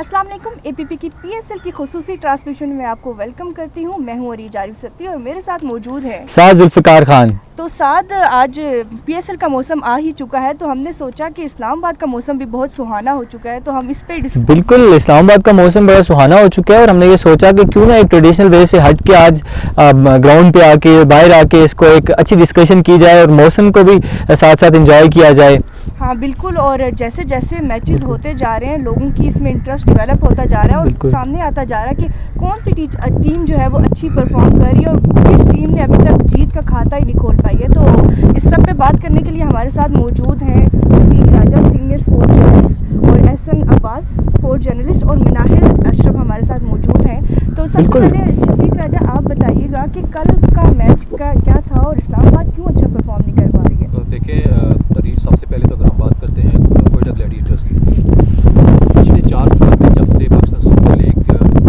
अस्सलाम वालेकुम। एपीपी की पीएसएल की खुसूसी ट्रांसमिशन में आपको वेलकम करती हूँ। मैं हूँ अरीज आरिफ सत्ती और मेरे साथ मौजूद है साद जुल्फ़िकार खान। तो साद, आज पीएसएल का मौसम आ ही चुका है, तो हमने सोचा कि इस्लामाबाद का मौसम भी बहुत सुहाना हो चुका है, तो हम इस पे बिल्कुल, इस्लामाबाद का मौसम बड़ा सुहाना हो चुका है और हमने ये सोचा कि क्यों ना एक ट्रेडिशनल वे से हट के आज ग्राउंड पे आके बाहर आके इसको एक अच्छी डिस्कशन की जाए और मौसम को भी साथ साथ एंजॉय किया जाए। हाँ बिल्कुल, और जैसे जैसे मैचेस होते जा रहे हैं लोगों की इसमें इंटरेस्ट डेवलप होता जा रहा है और सामने आता जा रहा है कि कौन सी टीम जो है वो अच्छी परफॉर्म कर रही है और किस टीम ने अभी तक जीत का खाता ही नहीं खोल पाई है। तो इस सब पे बात करने के लिए हमारे साथ मौजूद हैं शफीक राजा, सीनियर स्पोर्ट्स जर्नलिस्ट, और एहसन अब्बास, स्पोर्ट्स जर्नलिस्ट, और मिनाहिल अशरफ हमारे साथ मौजूद हैं। तो सबसे पहले शफीक राजा, आप बताइएगा कि कल का मैच का क्या था और इस्लामाबाद क्यों अच्छा परफॉर्म नहीं कर पा रही है? तो देखिए सबसे पहले तो अगर हम बात करते हैं कोयटा ग्लैडिएटर्स की, पिछले 4 साल में जब से पाकिस्तान सुपर लीग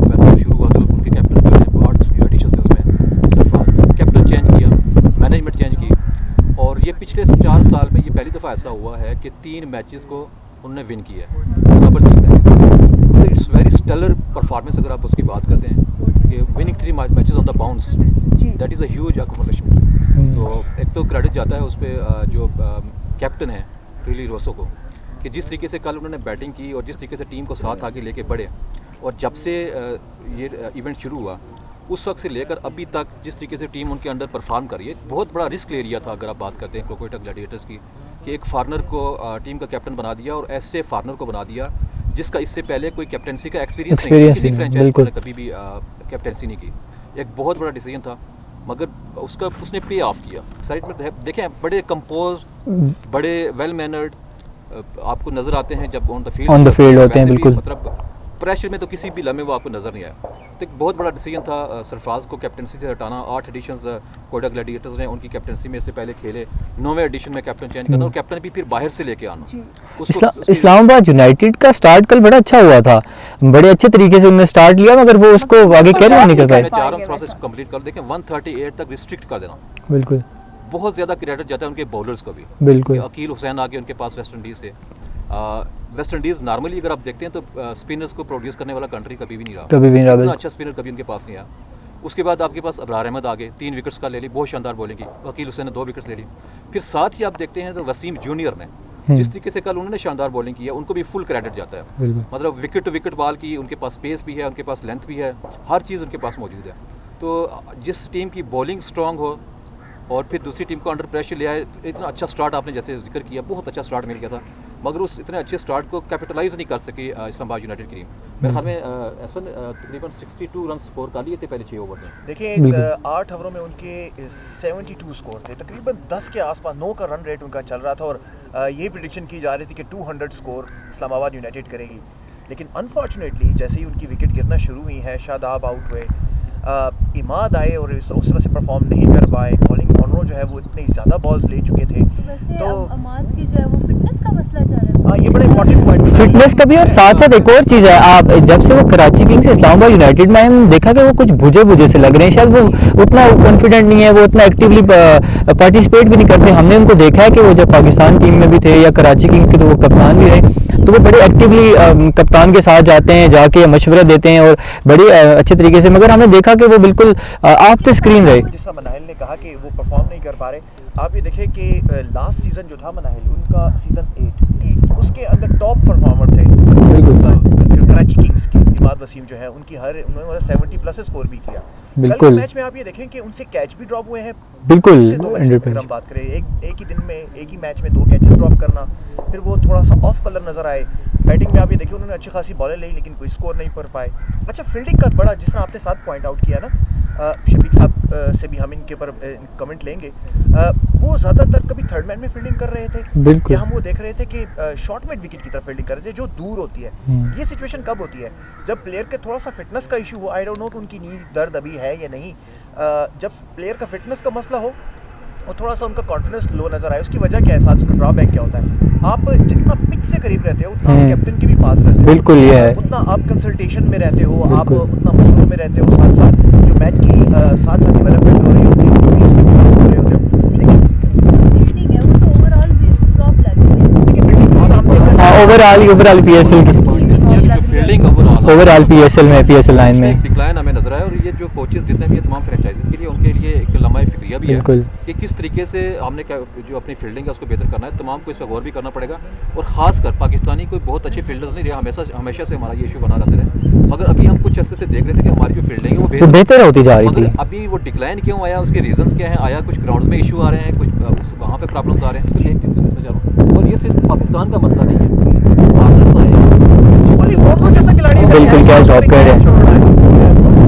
वैसे शुरू हुआ तो उनके कैप्टन जो है 8 जो एडिशंस थे उसमें सरफराज कैप्टन चेंज किया, मैनेजमेंट चेंज की, और ये पिछले 4 साल में ये पहली दफ़ा ऐसा हुआ है कि 3 मैचेस को उन्होंने विन किया है, बराबर 3 मैचेस। मतलब इट्स वेरी स्टेलर परफॉर्मेंस अगर आप उसकी बात करते हैं कि winning 3 matches on the bounce, that is a huge accomplishment. तो एक तो क्रेडिट जाता है उस पर जो कैप्टन है रिली रोसो को, कि जिस तरीके से कल उन्होंने बैटिंग की और जिस तरीके से टीम को साथ आगे लेके बढ़े, और जब से ये इवेंट शुरू हुआ उस वक्त से लेकर अभी तक जिस तरीके से टीम उनके अंडर परफॉर्म कर रही है, बहुत बड़ा रिस्क ले लिया था अगर आप बात करते हैं कोयटा ग्लैडिएटर्स की, कि एक फॉरनर को टीम का कैप्टन बना दिया और ऐसे फॉरनर को बना दिया जिसका इससे पहले कोई कैप्टनसी का एक्सपीरियंस नहीं, किसी फ्रेंचाइजी ने कभी भी कैप्टनसी नहीं की। एक बहुत बड़ा डिसीजन था, मगर उसने पे ऑफ किया। साइड में देखें बड़े कंपोज, बड़े वेल मैनर्ड आपको नज़र आते हैं जब ऑन द फील्ड होते हैं। बिल्कुल, मतलब प्रेशर में तो किसी भी लम्हे वो आपको नज़र नहीं आया। तो एक बहुत बड़ा डिसीजन था सरफराज को कैप्टनसी से हटाना। 8 एडिशंस कोयटा ग्लैडिएटर्स ने उनकी कैप्टनसी में इससे पहले खेले, 9वें एडिशन में कैप्टन चेंज करना और कैप्टन भी फिर बाहर से लेके आना। इस्लामाबाद यूनाइटेड का स्टार्ट कल बड़ा अच्छा हुआ था, बड़े अच्छे तरीके से उन्होंने स्टार्ट लिया, मगर वो उसको आगे कैरी नहीं कर पाए। 4 प्रोसेस कंप्लीट कर देखें, 138 तक रिस्ट्रिक्ट कर देना, बिल्कुल बहुत ज़्यादा क्रेडिट जाता है उनके बॉलर्स को भी। बिल्कुल, अकील हुसैन आ गए उनके पास वेस्ट इंडीज़ से। वेस्ट इंडीज़ नॉर्मली अगर आप देखते हैं तो स्पिनर्स को प्रोड्यूस करने वाला कंट्री कभी भी नहीं रहा, इतना अच्छा स्पिनर कभी उनके पास नहीं आया। उसके बाद आपके पास अबरार अहमद आ गए, 3 विकेट्स का ले ली, बहुत शानदार बॉलिंग की। अकील हुसैन ने 2 विकेट्स ले ली। फिर साथ ही आप देखते हैं तो वसीम जूनियर ने जिस तरीके से कल उन्होंने शानदार बॉलिंग की है, उनको भी फुल क्रेडिट जाता है। मतलब विकेट टू विकेट बॉल की, उनके पास पेस भी है, उनके पास लेंथ भी है, हर चीज़ उनके पास मौजूद है। तो जिस टीम की बॉलिंग स्ट्रॉन्ग हो और फिर दूसरी टीम को अंडर प्रेशर ले आए, इतना अच्छा स्टार्ट आपने जैसे जिक्र किया, बहुत अच्छा स्टार्ट मिल गया था, मगर उस इतने अच्छे स्टार्ट को कैपिटलाइज नहीं कर सकी इस्लामाबाद यूनाइटेड की टीम। मेरे ख्याल में तकरीबन 62 रन स्कोर कर लिए थे पहले 6 ओवर में। देखिए 8 ओवरों में उनके 72 स्कोर थे, तकरीबन 10 के आसपास 9 का रन रेट उनका चल रहा था, और ये प्रेडिक्शन की जा रही थी कि 200 स्कोर इस्लामाबाद यूनाइटेड करेगी। लेकिन अनफॉर्चुनेटली जैसे ही उनकी विकेट गिरना शुरू हुई है, शादाब आउट हुए, इमाद आए और उस तरह से परफॉर्म नहीं कर पाए। कॉलिंग मॉनरो जो है वो इतनी ज़्यादा बॉल्स ले चुके थे, तो इमाद की जो है वो फिटनेस का मसला जा रहा है। हाँ, ये बड़ा इंपॉर्टेंट पॉइंट, फिटनेस का भी। और साथ साथ एक और चीज़ है, आप जब से वो कराची किंग्स से इस्लामाबाद यूनाइटेड में हमने देखा कि वो कुछ बुझे से लग रहे हैं, शायद वो उतना कॉन्फिडेंट नहीं है, वो उतना एक्टिवली पार्टिसिपेट भी नहीं करते। हमने उनको देखा है कि वो जब पाकिस्तान टीम में भी थे या कराची किंग्स के तो वो कप्तान भी रहे, तो वो बड़े एक्टिवली कप्तान के साथ जाते हैं, जाके मशवरा देते हैं और बड़ी अच्छे तरीके से, मगर हमने देखा कि वो बिल्कुल ऑफ द स्क्रीन रहे। जिस तरह मनाहिल ने कहा कि वो परफॉर्म नहीं कर पा रहे, आप ये देखें कि लास्ट सीज़न जो था मनाहिल उनका सीज़न 8 उसके अंदर टॉप परफॉर्मर थे कराची किंग्स के। इमाद वसीम जो है उनकी उन्होंने 70+ स्कोर भी किया। बिल्कुल, मैच में आप ये देखें कि उनसे कैच भी ड्रॉप हुए हैं। बिल्कुल, हम बात करें एक ही दिन में, एक ही मैच में 2 कैचेस ड्रॉप करना, फिर वो थोड़ा सा ऑफ कलर नजर आए। बैटिंग में आप ये देखिए उन्होंने अच्छी खासी बॉलें ली लेकिन कोई स्कोर नहीं कर पाए। अच्छा, फील्डिंग का बड़ा, जिस तरह आपने साथ पॉइंट आउट किया ना, शफीक साहब से भी हम इनके ऊपर कमेंट लेंगे, वो ज़्यादातर कभी थर्ड मैन में फील्डिंग कर रहे थे, या हम वो देख रहे थे कि शॉर्ट मिड विकेट की तरफ फील्डिंग कर रहे थे जो दूर होती है। ये सिचुएशन कब होती है? जब प्लेयर के थोड़ा सा फिटनेस का इशू हो। आई डोंट नो कि उनकी नी दर्द अभी है या नहीं। जब प्लेयर का फिटनेस का मसला हो और थोड़ा सा उनका कॉन्फिडेंस लो नजर आए, उसकी वजह क्या है, साथ उसका ड्रॉबैक क्या होता है? आप जितना पिच से करीब रहते हो उतना आप कैप्टन के भी पास रहते हो, बिल्कुल ये है, उतना आप कंसल्टेशन में रहते हो, आप उतना मशवरों में रहते हो, साथ साथ जो मैच की साथ डेवलपमेंट हो रही होती है वो भी उसमें कर रहे होते हो। लेकिन ठीक है, वो तो ओवरऑल भी टॉप लग रही है। लेकिन ओवरऑल पीएसएल की फील्डिंग ओवरऑल पीएसएल लाइन में एक डिक्लाइन हमें नजर आया। और ये जो कोचेस जितने भी तमाम फ्रेंचाइजीज के लिए उनके लिए एक लम्हा फिक्रिया भी है कि किस तरीके से हमने जो अपनी फील्डिंग है उसको बेहतर करना है। तमाम को इस पर गौर भी करना पड़ेगा। और खासकर पाकिस्तानी कोई बहुत अच्छे फील्डर्स नहीं रहे, हमेशा से हमारा ये इशू बना रहता है। मगर अभी हम कुछ अर्से से देख रहे थे कि हमारी जो फील्डिंग है वो बेहतर होती जा रही थी। अभी वो डिक्लाइन क्यों आया, उसके रीजंस क्या हैं? आया कुछ ग्राउंड्स में इशू आ रहे हैं, कुछ वहाँ पे प्रॉब्लम्स आ रहे हैं, इसलिए इसमें जा रहा हूँ। और ये सिर्फ पाकिस्तान का मसला नहीं है, फॉरनर्स आए हैं। और ये मोटो जैसा खिलाड़ी अगर बिल्कुल, है, क्या तो जॉब कर रहे हैं। छोड़ रहा है।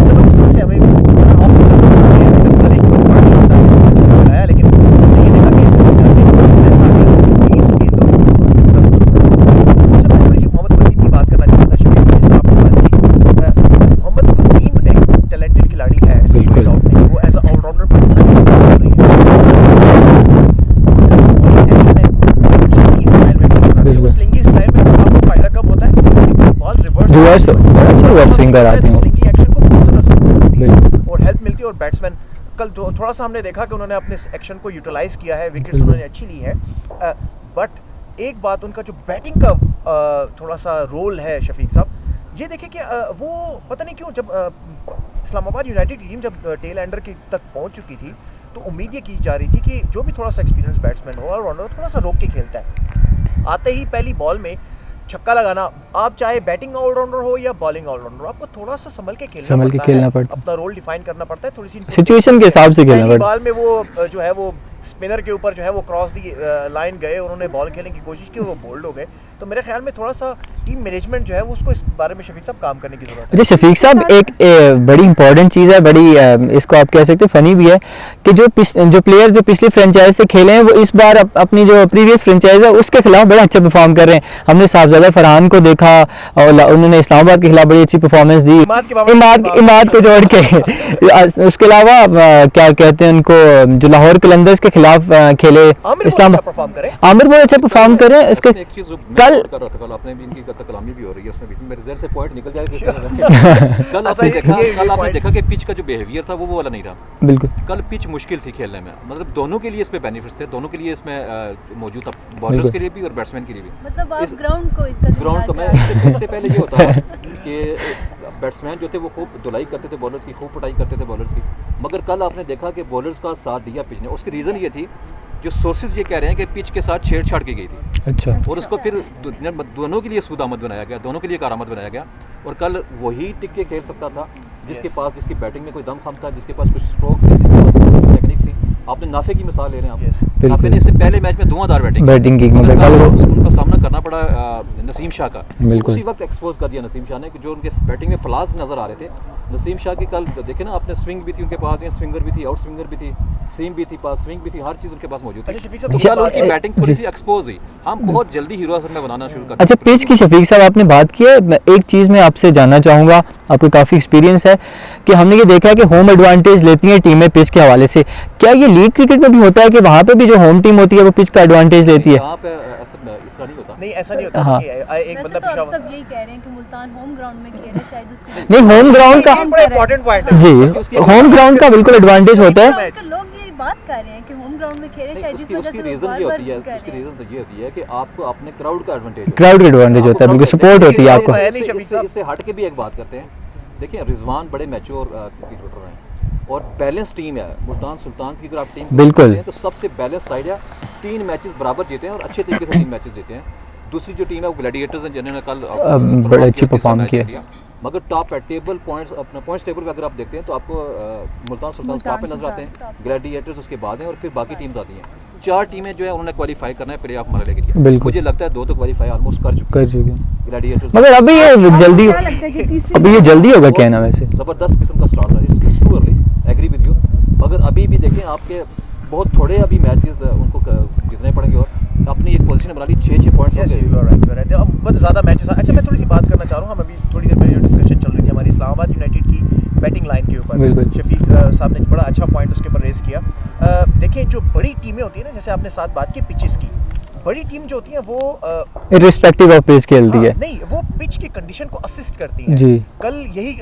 चलो उस तरह से हमें ऑफ कल एक बड़ा नहीं होता है, इसको अच्छा लगाया, लेकिन ये देखा कि बिजनेस आ गया 20 गेंदों और सिर्फ 10 रन। अच्छा, मैं थोड़ी सी मोहम्मद वसीम की बात करना चाहता था। शफीक साहब, जैसे आपने बात की, मोहम्मद वसीम एक टैलेंटेड खिलाड़ी है, इसमें कोई डाउट नहीं। वो एज अ ऑलराउंडर पाकिस्तान की कर रही है। उनका जो बॉलिंग एक्शन है स्लिंगी स्टाइल में बॉल करते हैं। वो स्लिंगी स्टाइल में आपको फायदा कब होता है कि बॉल रिवर्स बड़ा अच्छा रिवर्स स्विंगर आते हैं। स्लिंगी एक्शन को बहुत ज़्यादा सपोर्ट मिलती है और हेल्प मिलती है। और बैट्समैन कल थोड़ा सा हमने देखा कि उन्होंने अपने एक्शन को यूटिलाइज किया है, विकेट्स उन्होंने अच्छी ली है। बट एक बात, उनका जो बैटिंग का थोड़ा सा रोल है शफीक साहब, ये देखें कि वो पता नहीं क्यों जब इस्लामाबाद यूनाइटेड टीम जब टेल एंडर की तक पहुंच चुकी थी तो उम्मीद ये की जा रही थी कि जो भी थोड़ा सा एक्सपीरियंस बैट्समैन हो, ऑलराउंडर थोड़ा सा रोक के खेलता है। आते ही पहली बॉल में छक्का लगाना, आप चाहे बैटिंग ऑलराउंडर हो या बॉलिंग ऑलराउंडर हो, आपको थोड़ा सा संभल के खेलना पड़ता है, अपना रोल डिफाइन करना पड़ता है, थोड़ी सी सिचुएशन के हिसाब से खेलना पड़ता है। बॉल में वो जो है वो स्पिनर के ऊपर जो है वो क्रॉस दी लाइन गए, उन्होंने बॉल खेलने की कोशिश की, वो बोल्ड हो गए। तो मेरे ख्याल में थोड़ा सा टीम मैनेजमेंट जो है वो उसको इस बारे में शफीक साहब काम करने की जरूरत है। अच्छा शफीक साहब, एक बड़ी इंपॉर्टेंट चीज़ है, बड़ी इसको आप कह सकते हैं फनी भी है कि जो प्लेयर जो पिछली फ्रेंचाइज से खेले हैं वो इस बार अपनी जो प्रीवियस फ्रेंचाइज है उसके खिलाफ बड़ा अच्छा परफॉर्म कर रहे हैं। हमने साहबजादा फरहान को देखा और उन्होंने इस्लामाबाद के खिलाफ बड़ी अच्छी परफॉर्मेंस दी, इमाद को जोड़ के। उसके अलावा क्या कहते हैं उनको, जो लाहौर कलंदर्स के खिलाफ खेले इस्लाम, आमिर बहुत अच्छा परफॉर्म कर रहे हैं। इसके कल आपने भी इनकी कलामी भी हो रही है, उसमें बीच में मेरे जहर से पॉइंट निकल जाएगा। कल आपने देखा कि पिच का जो बिहेवियर था वो वाला नहीं था। बिल्कुल, कल पिच मुश्किल थी खेलने में, मतलब दोनों के लिए इसमें बेनिफिट्स थे, दोनों के लिए इसमें मौजूद था, बॉलर्स के लिए भी और बैट्समैन के लिए भी। मतलब आप ग्राउंड को इसका मैं इससे पहले ये होता है कि बैट्समैन जो थे वो खूब धुलाई करते थे बॉलर्स की, खूब पिटाई करते थे बॉलर्स की, मगर कल आपने देखा कि बॉलर्स का साथ दिया पिच ने। उसकी रीज़न ये थी, जो सोर्सेज ये कह रहे हैं कि पिच के साथ छेड़छाड़ की गई थी। अच्छा, और उसको फिर दोनों के लिए सूदामद बनाया गया, दोनों के लिए कारामद बनाया गया। और कल वही टिक के खेल सकता था जिसके पास, जिसकी बैटिंग में कोई दम खम था, जिसके पास कुछ स्ट्रोक्स थे, जिसके पास टेक्निक थी। आपने नाफे की मिसाल ले रहे हैं आप, नाफे ने इससे पहले मैच में धुआंधार बैटिंग की, मगर कल उनका सामना करना पड़ा नसीम शाह का। उसी वक्त एक्सपोज कर दिया नसीम शाह ने कि जो उनके बैटिंग में फ्लॉज नजर आ रहे थे। नसीम शाह की कल देखे ना आपने, स्विंग भी थी उनके पास, स्विंगर भी थी, आउट स्विंगर भी थी, सीम भी थी पास, स्विंग भी थी, हर चीज़ उनके पास मौजूद थी। तो उनकी बैटिंग थोड़ी सी एक्सपोज हुई, हम बहुत जल्दी हीरो असल में बनाना शुरू कर। अच्छा, पिच की शफीक साहब आपने बात की है, एक चीज़ मैं आपसे जानना चाहूँगा, आपको काफ़ी एक्सपीरियंस है कि हमने ये देखा है कि होम एडवांटेज लेती हैं टीमें पिच के हवाले से। क्या ये लीग क्रिकेट में भी होता है कि वहाँ पे भी जो होम टीम होती है वो पिच का एडवांटेज लेती है? नहीं, ऐसा नहीं होता। हाँ। एक बंदा तो आप सब यही कह रहे हैं कि मुल्तान होम ग्राउंड में खेल रहा है, शायद उसकी नहीं, होम ग्राउंड का बड़ा इंपॉर्टेंट पॉइंट है जी, होम ग्राउंड का बिल्कुल एडवांटेज होता है। तो लोग ये बात कर रहे हैं कि होम ग्राउंड में खेल रहे हैं, शायद इस वजह उसकी से रीज़न ये होती है, उसकी रीज़न ये होती है कि आपको अपने क्राउड का एडवांटेज होता है, बिल्कुल सपोर्ट होती है आपको। इससे हट के भी एक बात करते हैं, देखिए रिजवान बड़े मैच्योर क्रिकेटर हैं और बैलेंस टीम है। मुल्तान सुल्तान्स की अगर आप टीम बिल्कुल तो सबसे बैलेंस साइड है, 3 मैचेस बराबर जीते हैं और अच्छे तरीके से 3 मैचेस जीते हैं। दूसरी जो टीम है वो ग्लैडिएटर्स हैं, जिन्होंने कल बड़े अच्छे परफॉर्म किया। मगर टॉप है टेबल पॉइंट्स, अपना पॉइंट्स टेबल पे अगर आप देखते हैं तो आपको मुल्तान सुल्तान्स टॉप पे नजर आते हैं, ग्लैडिएटर्स उसके बाद हैं और फिर बाकी टीम्स आती हैं। 4 टीमें जो है उन्होंने क्वालीफाई करना है, प्ले ऑफ हमारे लेके। मुझे लगता है 2 तो क्वालीफाई ऑलमोस्ट कर चुके हैं ग्लैडिएटर्स। मगर अभी ये जल्दी होगा क्या ना, वैसे ज़बरदस्त किस्म का स्टार्ट है, it's too early, agree with you. मगर अभी भी देखें आपके बहुत थोड़े अभी मैचेस उनको जीतने पड़ेंगे और अपनी एक पोजीशन बना ली, 6 पॉइंट्स हो गए। अब बहुत ज़्यादा मैचेस। अच्छा, मैं थोड़ी सी बात करना चाह रहा हूँ, हम अभी थोड़ी देर पहले जो डिस्कशन चल रही थी हमारी इस्लामाबाद यूनाइटेड की बैटिंग लाइन के ऊपर, शफीक साहब ने बड़ा अच्छा पॉइंट उसके ऊपर रेस किया। देखिए, जो बड़ी टीमें होती है ना, जैसे आपने साथ बात की पिचेस की, बड़ी टीम जो होती है वो इररिस्पेक्टिव ऑफ पिच खेलती है। नहीं, वो पिच की कंडीशन को असिस्ट करती हैं। जी। कल यही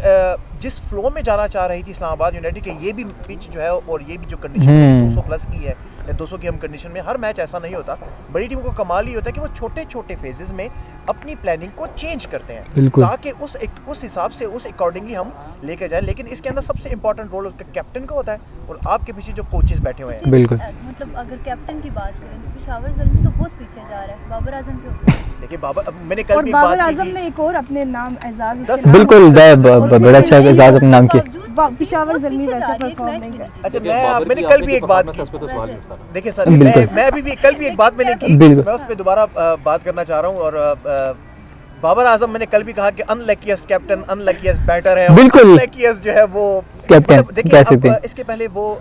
जिस फ्लो में जाना चाह रही थी इस्लामाबाद यूनाइटेड के, ये भी पिच जो है और ये भी जो कंडीशन 200 प्लस की है, 200 की हम कंडीशन में, हर मैच ऐसा नहीं होता। बड़ी टीम को कमाल ही होता है कि वो छोटे छोटे फेजेस में अपनी प्लानिंग को चेंज करते हैं, बिल्कुल। ताकि उस हिसाब से उस अकॉर्डिंगली हम लेके जाए। लेकिन इसके अंदर सबसे इंपॉर्टेंट रोल उसका कैप्टन का होता है और आपके पीछे जो कोचेस बैठे हुए हैं। बिल्कुल। मतलब अगर कैप्टन की बात करें तो पेशावर ज़ल्मी तो बहुत पीछे जा रहा है बाबर आजम के ऊपर। देखिए बाबर, मैंने कल और भी एक बाबर बात की आजम थी, ने एक और अपने नाम एजाज बिल्कुल बड़ा अच्छा एजाज अपने नाम किया। पेशावर ज़ल्मी वैसा परफॉर्म नहीं कर। अच्छा लेकिन बाबर मैंने की कल आपने भी जो एक बात performance है, उस पे तो सवाल ही उठता है। देखिए सर, बिल्कुल। मैं अभी भी कल भी एक बात मैंने की, बिल्कुल। मैं उस पर दोबारा बात करना चाह रहा हूँ। और बाबर आजम, मैंने कल भी कहा कि अनलकीएस्ट कैप्टन, अनलकीएस्ट बैटर है, बिल्कुल। अनलकीएस्ट जो है वो कैप्टन देखिए, कह अब, सकते हैं। इसके पहले वो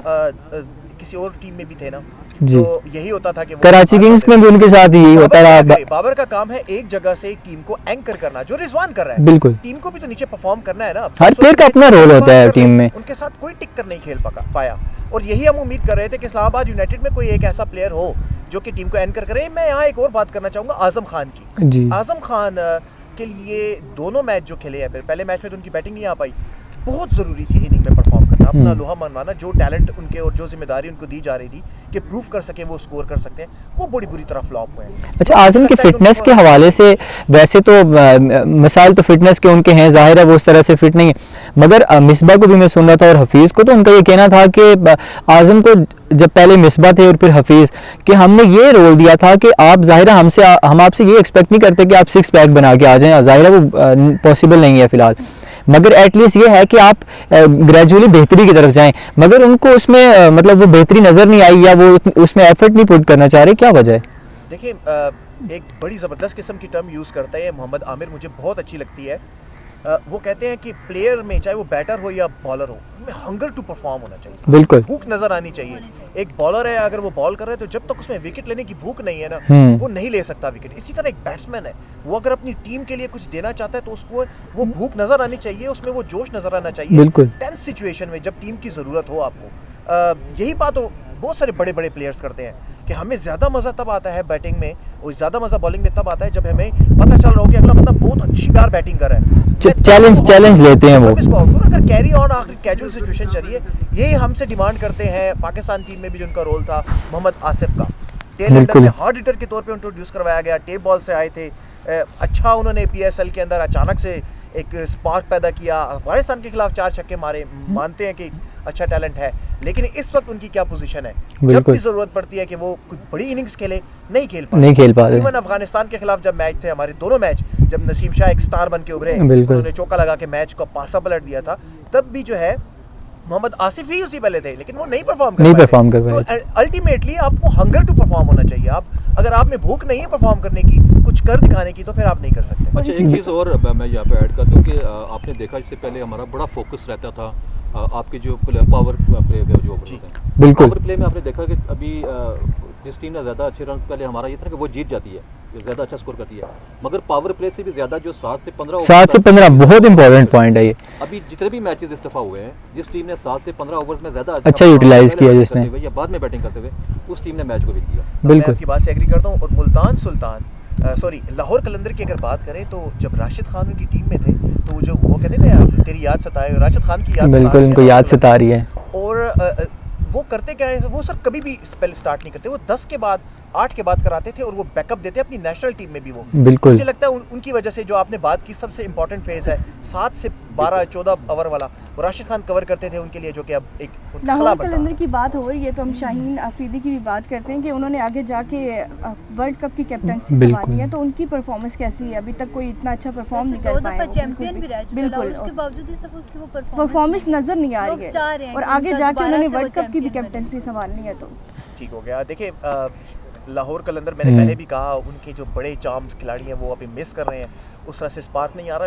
किसी और टीम में भी थे ना, जी। तो यही होता था कि वो कराची किंग्स में भी उनके साथ यही होता रहा। बाबर का काम है एक जगह से टीम को एंकर करना, जो रिजवान कर रहा है। बिल्कुल। टीम को भी तो नीचे परफॉर्म करना है ना। हर प्लेयर का अपना रोल होता है टीम में। उनके साथ कोई टिक नहीं खेल पाया, और यही हम उम्मीद कर रहे थे कि इस्लामाबाद यूनाइटेड में कोई एक ऐसा प्लेयर हो जो कि टीम को एंकर करे। मैं यहाँ एक और बात करना चाहूँगा आजम खान की। जी। आजम खान के लिए दोनों मैच जो खेले हैं, फिर पहले मैच में तो उनकी बैटिंग नहीं आ पाई, बहुत ज़रूरी थी इनिंग में परफॉर्म करना, अपना लोहा मनवाना। जो टैलेंट उनके और जो जिम्मेदारी उनको दी जा रही थी कि प्रूव कर सके वो स्कोर कर सकते हैं, वो बड़ी बुरी तरह फ्लॉप हुए हैं। अच्छा, आजम की फिटनेस के हवाले से वैसे तो मिसाल तो फिटनेस के उनके हैं, जाहिर है वो उस तरह से फिट नहीं है, मगर मिसबा को भी मैं सुन रहा था और हफीज़ को, तो उनका ये कहना था कि आजम को जब पहले मिसबा थे और फिर हफीज़, कि हमने ये रोल दिया था कि आप जाहिर है हम आपसे ये एक्सपेक्ट नहीं करते कि आप 6 पैक बना के आ जाएं, जाहिर है वो पॉसिबल नहीं है फ़िलहाल, मगर एटलीस्ट ये है कि आप ग्रेजुअली बेहतरी की तरफ जाएं। मगर उनको उसमें मतलब वो बेहतरी नज़र नहीं आई, या वो उसमें एफर्ट नहीं पुट करना चाह रहे, क्या वजह है? देखिए, एक बड़ी ज़बरदस्त किस्म की टर्म यूज़ करता है मोहम्मद आमिर, मुझे बहुत अच्छी लगती है। वो कहते हैं कि प्लेयर में, चाहे वो बैटर हो या बॉलर हो, उनमें हंगर टू परफॉर्म होना चाहिए। बिल्कुल। भूख नजर आनी चाहिए। एक बॉलर है, अगर वो बॉल कर रहा है तो जब तक उसमें विकेट लेने की भूख नहीं है ना, वो नहीं ले सकता विकेट। इसी तरह एक बैट्समैन है, वो अगर अपनी टीम के लिए कुछ देना चाहता है तो उसको वो भूख नजर आनी चाहिए, उसमें वो जोश नजर आना चाहिए। बिल्कुल। टेंस सिचुएशन में जब टीम की ज़रूरत हो आपको, यही बात बहुत सारे बड़े बड़े प्लेयर्स करते हैं कि हमें ज़्यादा मज़ा तब आता है बैटिंग में और ज़्यादा मज़ा बॉलिंग में तब आता है जब हमें पता चल रहा हो कि अगला बंदा बहुत अच्छी बार बैटिंग कर रहा है। चैलेंज लेते हैं वो। अगर कैरी ऑन आखिर कैजुअल सिचुएशन चलिए, ये हमसे डिमांड करते हैं। पाकिस्तान टीम में भी जो उनका रोल था मोहम्मद आसिफ का, टेल एंडर में हार्ड हिटर के तौर पे इंट्रोड्यूस करवाया गया, टेप बॉल से आए थे। अच्छा उन्होंने PSL के अंदर अचानक से एक स्पार्क पैदा किया, अफगानिस्तान के खिलाफ 4 छक्के मारे, मानते हैं कि अच्छा टैलेंट है, लेकिन इस वक्त उनकी क्या पोजीशन है? जब भी जरूरत पड़ती है कि वो कुछ बड़ी इनिंग्स खेले, नहीं खेल पाते। इवन अफगानिस्तान के खिलाफ जब मैच थे हमारे, दोनों मैच, जब नसीम शाह एक स्टार बन के उभरे, उन्होंने चौका लगा के मैच को पासा पलट दिया था, तब भी जो है मोहम्मद आसिफ ही उसी पहले थे, लेकिन वो नहीं परफॉर्म कर पाए। तो अल्टीमेटली आपको हंगर टू परफॉर्म होना चाहिए। आप अगर आप में भूख नहीं है परफॉर्म करने की, कुछ कर दिखाने की, तो फिर आप नहीं कर सकते। अच्छा, एक चीज़ और मैं यहाँ पे ऐड कर दूँ कि आपने देखा इससे पहले हमारा बड़ा फोकस रहता था आपके जो पावर प्ले के जो ओवर होते हैं, बिल्कुल। पावर प्ले में आपने देखा कि अभी जिस टीम ने ज़्यादा अच्छे रन, पहले हमारा ये था कि वो जीत जाती है, जो ज़्यादा अच्छा स्कोर करती है, मगर पावर प्ले से भी ज़्यादा जो 7 से 15 बहुत इंपॉर्टेंट पॉइंट है ये। अभी जितने भी मैचेस इस दफ़ा हुए हैं, जिस टीम ने 7 से 15 ओवर्स में ज़्यादा अच्छा यूटिलाइज किया जिसने, या बाद में बैटिंग करते हुए, उस टीम ने मैच को विन किया। बिल्कुल, मैं आपकी बात से एग्री करता हूँ। और मुल्तान सुल्तान लाहौर कलंदर की अगर बात करें तो जब राशिद खान उनकी टीम में थे, तो जो वो कहते थे तेरी याद सताए, राशिद खान की याद, बिल्कुल उनको याद सता रही है। और वो करते क्या है, वो सर कभी भी स्पेल स्टार्ट नहीं करते, वो 10 के बाद 8 के बाद कराते थे और वो बैकअप देते अपनी नेशनल टीम में भी। वो बिल्कुल, मुझे लगता है उनकी वजह से जो आपने बात की, सबसे इंपॉर्टेंट फेज है 7 से 12-14 ओवर वाला, वो राशिद खान कवर करते थे उनके लिए, जो कि अब एक लाहौर कलंदर की बात हो रही है तो हम शाहीन अफरीदी की भी बात करते हैं कि उन्होंने आगे जाके वर्ल्ड कप की कैप्टनसी संभाली है, तो उनकी परफॉर्मेंस कैसी है? अभी तक कोई इतना अच्छा परफॉर्म नहीं कर पाया, चैंपियन भी रह चुका है, और उसके बावजूद इस दफा उसकी वो परफॉर्मेंस नजर नहीं आ रही है, और आगे जाके उन्होंने वर्ल्ड कप की भी कैप्टनसी संभालनी है, तो ठीक हो गया। देखिए, लाहौर कलंदर, मैंने पहले भी कहा, उनके जो बड़े चार्म्स खिलाड़ी हैं वो अभी मिस कर रहे हैं, उस तरह से स्पार्क नहीं आ रहा।